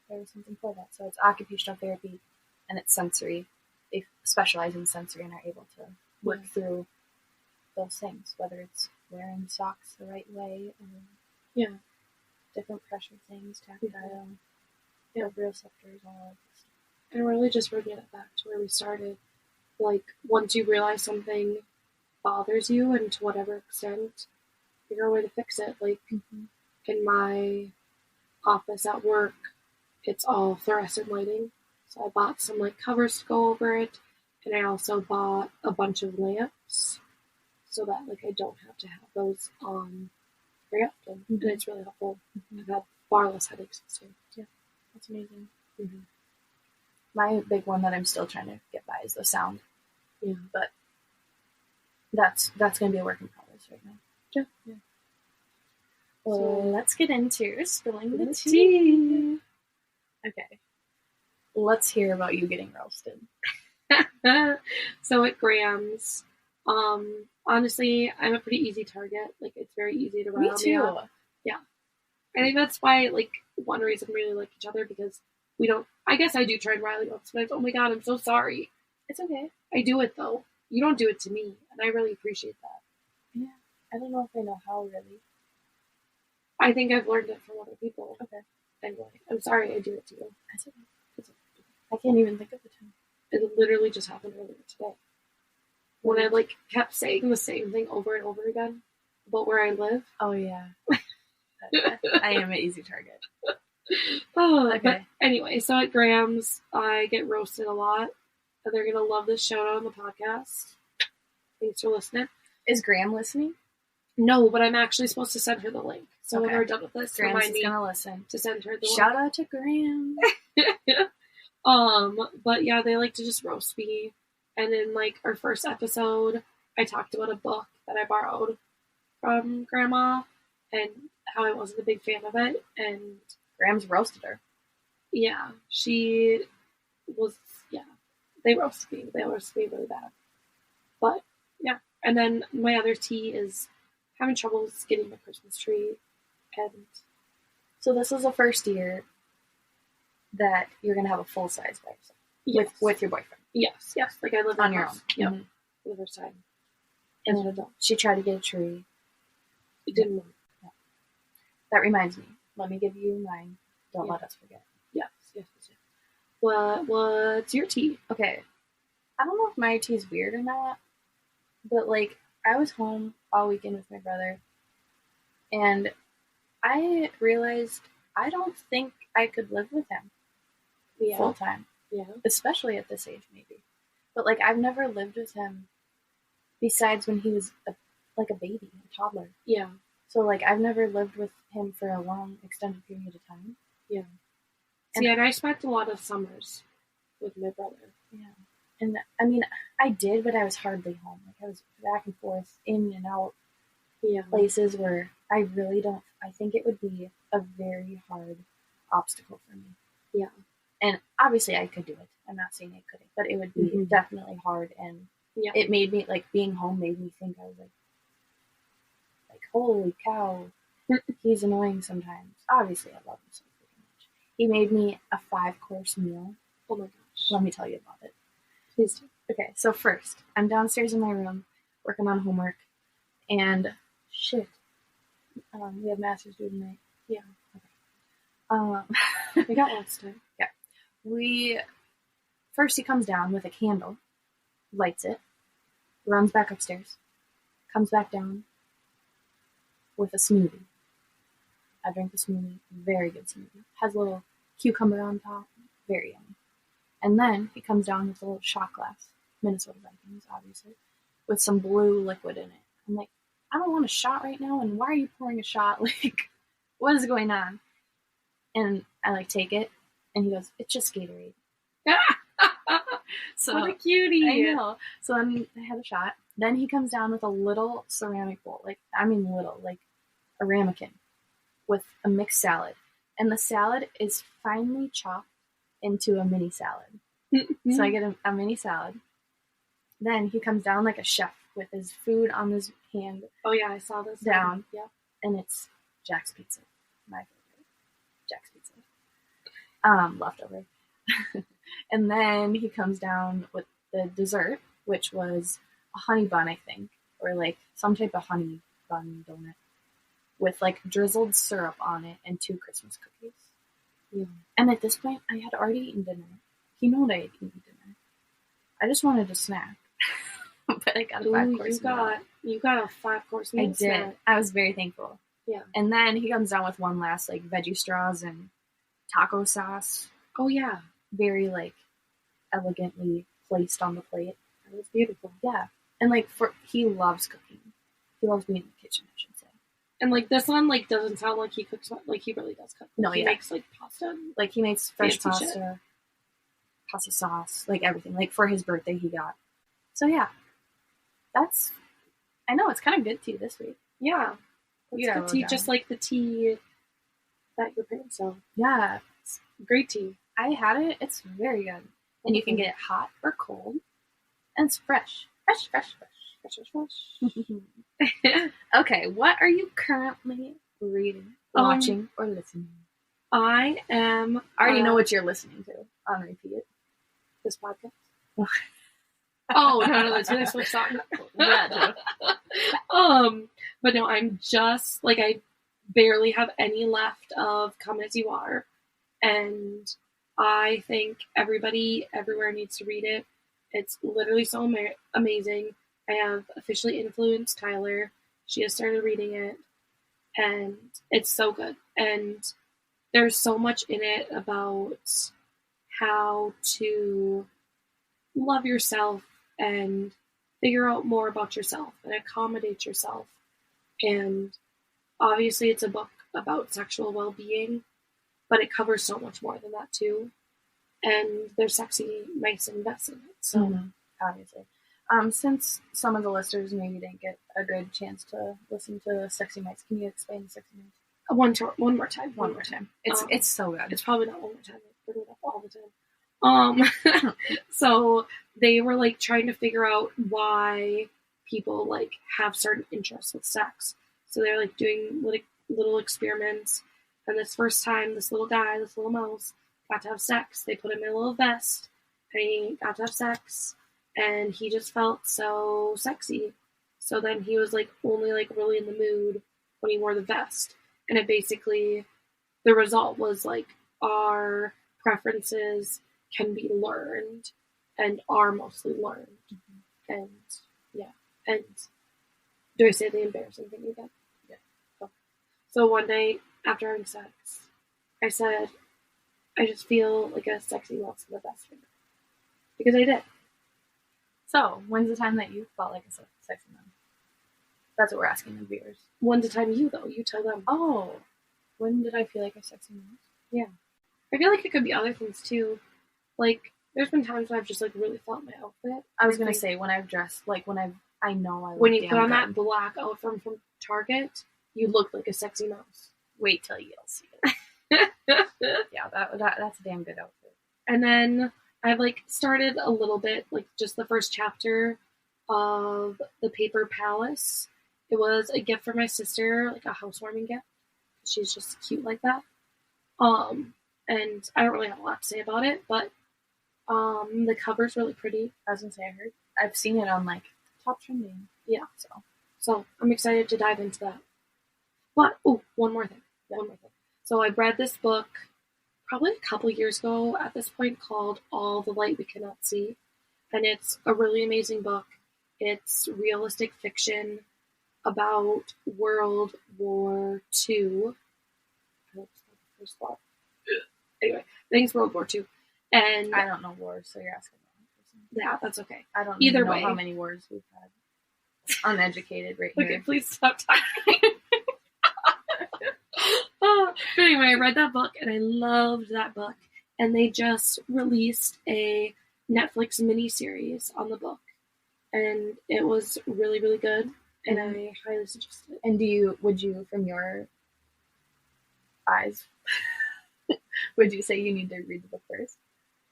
there was something for that. So it's occupational therapy and it's sensory. They specialize in sensory and are able to work through those things, whether it's wearing socks the right way or different pressure things, tactile, proprioceptors, all of this stuff. And really just bringing it back to where we started. Like, once you realize something bothers you, and to whatever extent, figure a way to fix it. Like, in my office at work, it's all fluorescent lighting. So I bought some, like, covers to go over it, and I also bought a bunch of lamps so that, like, I don't have to have those on very often. And it's really helpful. I've had far less headaches this year. Yeah, that's amazing. My big one that I'm still trying to get by is the sound. Yeah. But that's going to be a work in progress right now. Yeah. Well, so let's get into spilling the tea. Okay. Let's hear about you getting roasted. So at Graham's, Honestly, I'm a pretty easy target. Like, it's very easy to Me rile me too. up. Yeah. I think that's why, like, one reason we really like each other, because we don't, I guess I do try and rile you up sometimes. Oh my god, I'm so sorry. It's okay. I do it, though. You don't do it to me, and I really appreciate that. Yeah. I don't know if I know how, really. I think I've learned it from other people. Okay. Anyway, I'm sorry I do it to you. That's okay. I can't even think of the time. It literally just happened earlier today. When I, like, kept saying the same thing over and over again about where I live. Oh, yeah. I am an easy target. Oh, Okay. But anyway, so at Graham's, I get roasted a lot. And they're going to love this shout out on the podcast. Thanks for listening. Is Graham listening? No, but I'm actually supposed to send her the link. So when we're done with this, Graham's remind me gonna listen. to send her the Shout out to Graham. But yeah, they like to just roast me. And in like our first episode, I talked about a book that I borrowed from Grandma and how I wasn't a big fan of it. And Graham's roasted her. yeah, she was, yeah, they roasted me. They roasted me really bad. But yeah, and then my other tea is having trouble getting a Christmas tree. And so this is the first year that you're gonna have a full size by yourself. yes. With your boyfriend. Yes. Like I live on your own. Yep. Mm-hmm. For the first time. And she tried to get a tree. It didn't work. Yeah. That reminds me. Let me give you mine. Don't let us forget. Yes. What's your tea? Okay. I don't know if my tea is weird or not, but like I was home all weekend with my brother, and I realized I don't think I could live with him full time. Yeah. Especially at this age, maybe. But like I've never lived with him besides when he was like a baby, a toddler. Yeah. So like I've never lived with him for a long, extended period of time. Yeah. And I spent a lot of summers with my brother. Yeah. And I mean, I did, but I was hardly home. Like I was back and forth, in and out. Yeah. Places where I really don't. I think it would be a very hard obstacle for me. Yeah. And obviously, I could do it. I'm not saying I couldn't, but it would be definitely hard. And it made me like being home made me think I was like holy cow, he's annoying sometimes. Obviously, I love him so freaking much. He made me a 5-course meal. Oh my gosh! Let me tell you about it. Please do. Okay, so first, I'm downstairs in my room working on homework, and shit, we have masters due tonight. Yeah. Okay. We got lots of time. Yeah. First he comes down with a candle, lights it, runs back upstairs, comes back down with a smoothie. I drank the smoothie, very good smoothie. Has a little cucumber on top, very yummy. And then he comes down with a little shot glass, Minnesota Vikings, obviously, with some blue liquid in it. I'm like, I don't want a shot right now, and why are you pouring a shot? Like, what is going on? And I like take it, and he goes, it's just Gatorade. So, what a cutie! I know. So then I had a shot. Then he comes down with a little ceramic bowl, like a ramekin, with a mixed salad, and the salad is finely chopped into a mini salad. So I get a mini salad. Then he comes down like a chef with his food on his hand. Oh yeah, I saw this down. Yep. And it's Jack's Pizza, my favorite. Jack's Pizza. Leftover. And then he comes down with the dessert, which was a honey bun, I think, or like some type of honey bun donut with like drizzled syrup on it and 2 Christmas cookies. Yeah. And at this point, I had already eaten dinner. He knew that I had eaten dinner. I just wanted a snack. But I got a 5-course meal. You got a 5-course meal. I did. I was very thankful. Yeah. And then he comes down with one last like veggie straws and taco sauce. Oh yeah. Very like elegantly placed on the plate. That was beautiful. Yeah. And like he loves cooking. He loves being in the kitchen, I should say. And like this one like doesn't sound like he cooks, like he really does cook. No, he makes like pasta. Like he makes fresh pasta, pasta sauce, like everything. Like for his birthday he got. So yeah. I know it's kind of good tea this week. Yeah. It's good tea, just like the tea that your parents sell. Yeah. It's great tea. I had it. It's very good. And you can get it hot or cold. And it's fresh. Fresh. Okay, what are you currently reading, watching, or listening? I am. I already know what you're listening to on repeat. This podcast. Oh no, that's Taylor Swift song. That But no, I'm just like I barely have any left of Come As You Are, and I think everybody everywhere needs to read it. It's literally so amazing. I have officially influenced Tyler. She has started reading it, and it's so good. And there's so much in it about how to love yourself and figure out more about yourself and accommodate yourself. And obviously, it's a book about sexual well-being, but it covers so much more than that too. And there's sexy, nice invest in it. So obviously, since some of the listeners maybe didn't get a good chance to listen to Sexy Mice, can you explain Sexy Mice? One more time. It's so good. It's probably not one more time. I bring it up all the time. So they were like trying to figure out why people like have certain interests with sex. So they're like doing little experiments. And this first time, this little guy, this little mouse, got to have sex. They put him in a little vest, and he got to have sex, and he just felt so sexy. So then he was like only like really in the mood when he wore the vest. And it basically, the result was like our preferences can be learned and are mostly learned. And yeah. And do I say the embarrassing thing again? Yeah. Oh. So one night after having sex, I said, I just feel like a sexy mouse in the vest right now. Because I did. So, when's the time that you felt like a sexy mouse? That's what we're asking the viewers. When's the time you, though? You tell them. Oh, when did I feel like a sexy mouse? Yeah. I feel like it could be other things, too. Like, there's been times when I've just, like, really felt my outfit. I was going to say, when I've dressed, like, when I know I look when you put on good. that black outfit from Target, you look like a sexy mouse. Wait till you'll see it. Yeah, that's a damn good outfit. And then I've, like, started a little bit, like, just the first chapter of The Paper Palace. It was a gift for my sister, like a housewarming gift. She's just cute like that. And I don't really have a lot to say about it, but the cover's really pretty. I was gonna say I've seen it on like top trending. Yeah. So I'm excited to dive into that. But one more thing. So I read this book probably a couple years ago at this point called All the Light We Cannot See. And it's a really amazing book. It's realistic fiction about World War II. Anyway, I think it's World War II. And I don't know wars, so you're asking the wrong person. Yeah, that's okay. I don't Either know way. how many wars we've had. Uneducated right here. Okay, please stop talking. But anyway, I read that book and I loved that book. And they just released a Netflix miniseries on the book. And it was really, really good. And I highly suggest it. And would you, from your eyes, would you say you need to read the book first?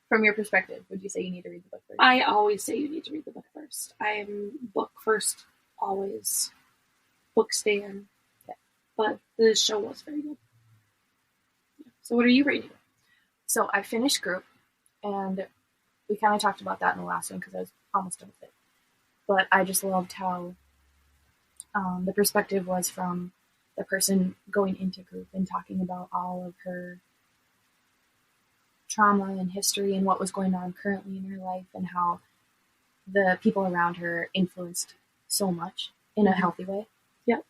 From your perspective, would you say you need to read the book first? I always say you need to read the book first. I am book first, always. Book stan. Yeah. But the show was very good. Yeah. So what are you reading? So I finished Group, and we kind of talked about that in the last one because I was almost done with it. But I just loved how the perspective was from the person going into Group and talking about all of her trauma and history and what was going on currently in her life and how the people around her influenced so much in a healthy way. Yep.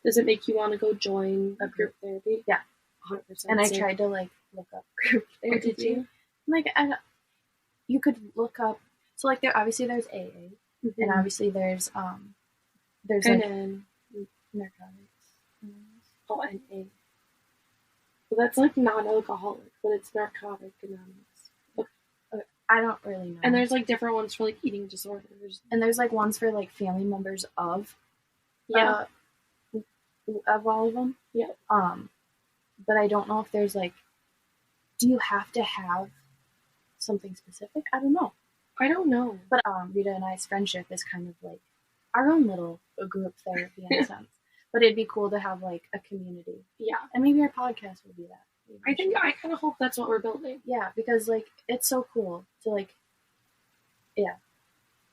Does it make you want to go join a group therapy? Yeah. 100%. And I tried to like look up group therapy. Did you? Like, you could look up. So like, there's AA, and obviously there's and like then narcotics. Oh, NA. Well, that's like non-alcoholic, but it's Narcotic Anonymous. I don't really know. And there's like different ones for like eating disorders. And there's like ones for like family members of of all of them. Yeah. But I don't know if there's like, do you have to have something specific? I don't know. I don't know. But Rita and I's friendship is kind of like our own little group therapy in a sense. But it'd be cool to have like a community. Yeah. And maybe our podcast will be that. I think I kind of hope that's what we're building. Yeah, because like it's so cool to like, yeah,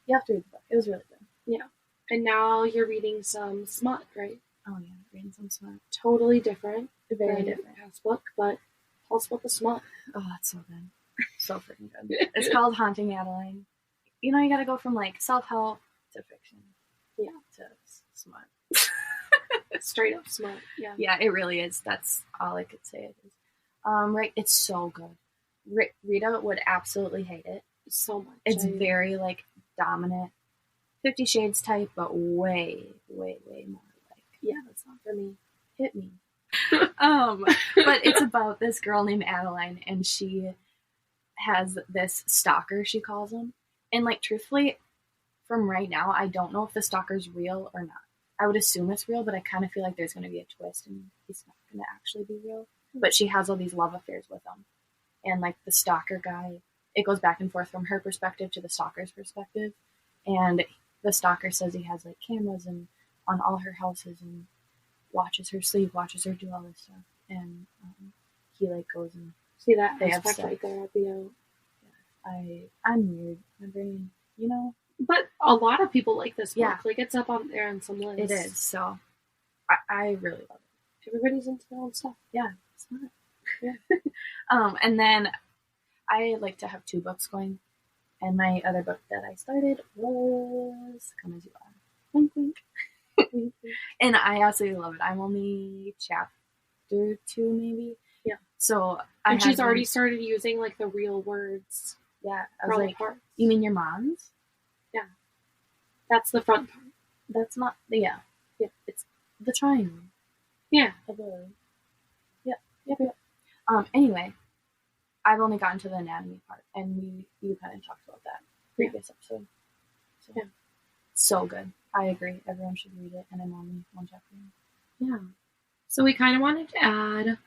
you have to read the book. It was really good. Yeah. And now you're reading some smut, right? Oh yeah, reading some smut. Totally different. Very different. Past book, but tell us about the smut. Oh, it's so good. So freaking good. It's called Haunting Adeline. You know, you gotta go from like self-help to fiction. Yeah. To smut. Straight up smut. Yeah. Yeah, it really is. That's all I could say it is. Right, it's so good. Rita would absolutely hate it. So much. It's very like dominant, 50 Shades type, but way, way, way more like. Yeah, that's not for me. Hit me. But it's about this girl named Adeline, and she has this stalker, she calls him. And like, truthfully, from right now, I don't know if the stalker's real or not. I would assume it's real, but I kind of feel like there's going to be a twist and he's not going to actually be real. But she has all these love affairs with him. And like the stalker guy, it goes back and forth from her perspective to the stalker's perspective. And the stalker says he has like cameras and on all her houses and watches her sleep, watches her do all this stuff. And he like goes and see that they aspect right there at the out. I'm weird. My brain, you know. But a lot of people like this book. Yeah. Like it's up on there on some lists. It is. So I really love it. Everybody's into their own stuff. Yeah, it's not. Yeah. And then I like to have 2 books going, and my other book that I started was Come As You Are. Wink, wink. And I absolutely love it. I'm only chapter 2, maybe. Yeah. So and she's already started using like the real words. Yeah. I was like, parts. You mean your mom's? Yeah. That's the front part. That's not. Yeah. Yeah. It's the triangle. Yeah. Yep. Anyway, I've only gotten to the anatomy part, and you kind of talked about that previous episode. So, yeah. So good. I agree. Everyone should read it, and I'm only 1 chapter in. Yeah. So we kind of wanted to add.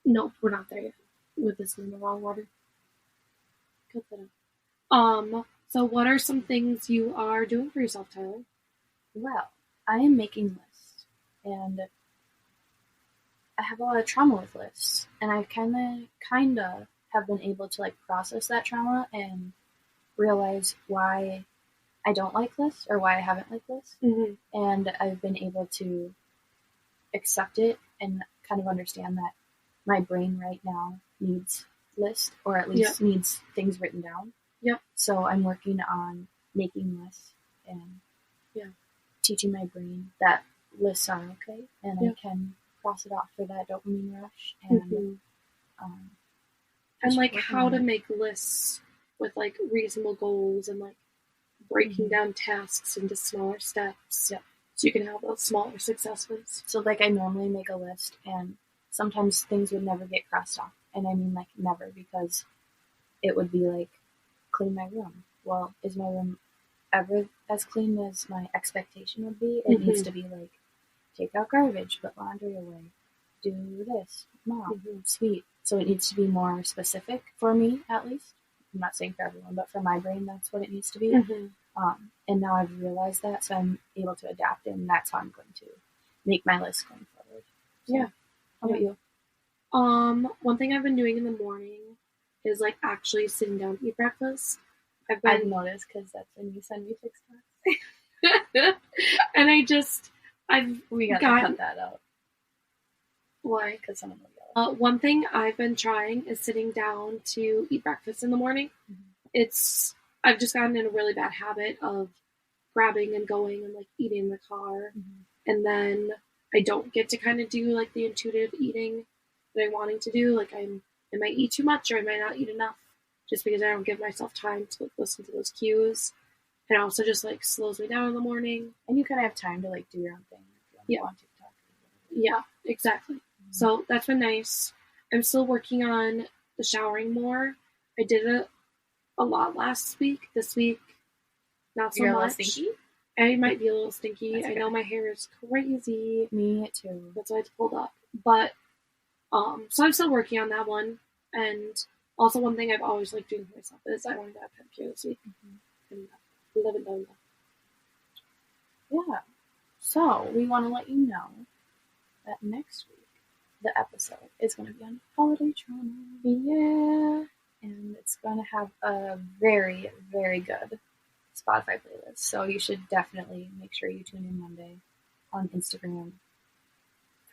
Nope, we're not there yet. With this in the wrong order. Cut that out. So what are some things you are doing for yourself, Tyler? Well, I am making lists, and I have a lot of trauma with lists, and I kind of have been able to like process that trauma and realize why I don't like lists or why I haven't liked lists, and I've been able to accept it and kind of understand that my brain right now needs lists, or at least needs things written down. Yep. So I'm working on making lists and teaching my brain that lists are okay, and I can cross it off for that dopamine rush, and and like how to make lists with like reasonable goals and like breaking down tasks into smaller steps. Yep. So you can have those smaller successes. So like I normally make a list, and sometimes things would never get crossed off, and I mean like never, because it would be like clean my room. Well, is my room ever as clean as my expectation would be? It needs to be like take out garbage, put laundry away, do this, mom, sweet. So it needs to be more specific for me, at least. I'm not saying for everyone, but for my brain, that's what it needs to be. And now I've realized that, so I'm able to adapt, and that's how I'm going to make my list going forward. So, yeah. How about you? One thing I've been doing in the morning is like actually sitting down to eat breakfast. I've noticed, because that's when you send me TikToks. And we gotta cut that out. Why? Because someone will yell. One thing I've been trying is sitting down to eat breakfast in the morning. I've just gotten in a really bad habit of grabbing and going and like eating in the car, and then I don't get to kind of do like the intuitive eating that I'm wanting to do. Like I might eat too much, or I might not eat enough, just because I don't give myself time to listen to those cues. And also just like slows me down in the morning. And you kind of have time to like do your own thing if you want TikTok. Yeah, exactly. So that's been nice. I'm still working on the showering more. I did it a lot last week. This week, not so You're much. A little stinky? I might be a little stinky. That's okay. I know my hair is crazy. Me too. That's why it's pulled up. But so I'm still working on that one, and Also, one thing I've always liked doing for myself is I wanted to have pedicure this week. And live and done that. Yeah. So, we want to let you know that next week, the episode is going to be on holiday trauma. Yeah. And it's going to have a very, very good Spotify playlist. So you should definitely make sure you tune in Monday on Instagram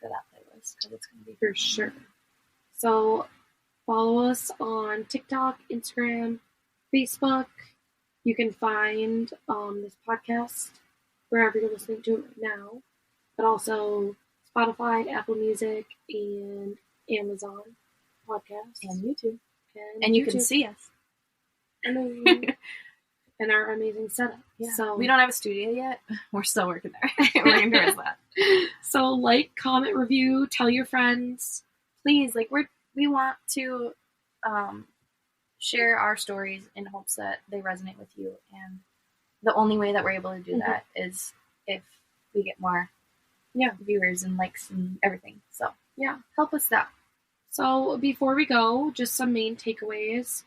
for that playlist, because it's going to be for sure. So follow us on TikTok, Instagram, Facebook. You can find this podcast wherever you're listening to it right now, but also Spotify, Apple Music, and Amazon Podcasts. And YouTube. And you can see us. And our amazing setup. Yeah. So we don't have a studio yet. We're still working there. We're working towards that. So like, comment, review, tell your friends. Please, like, we want to share our stories in hopes that they resonate with you. And the only way that we're able to do that is if we get more viewers and likes and everything. So yeah, help us out. So before we go, just some main takeaways.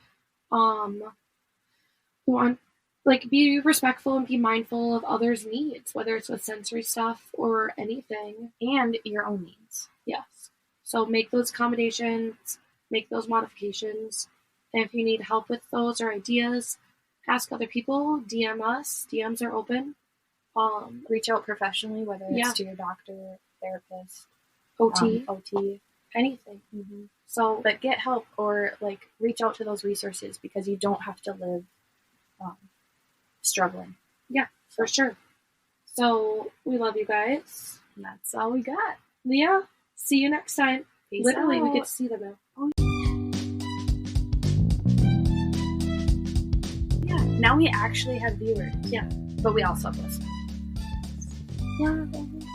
We want, like, be respectful and be mindful of others' needs, whether it's with sensory stuff or anything. And your own needs. Yes. So make those accommodations, make those modifications. And if you need help with those or ideas, ask other people, DM us. DMs are open. Reach out professionally, whether it's to your doctor, therapist, OT, anything. So, but get help, or like reach out to those resources, because you don't have to live struggling. Yeah, for sure. So we love you guys. And that's all we got. Yeah. See you next time. Peace Literally, out. we get to see them now. Yeah. Now we actually have viewers. Yeah. But we also have listeners. Yeah.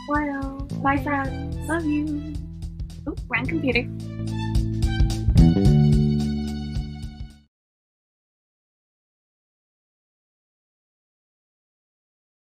Well, bye, friends. Love you. Oh, we're on computer.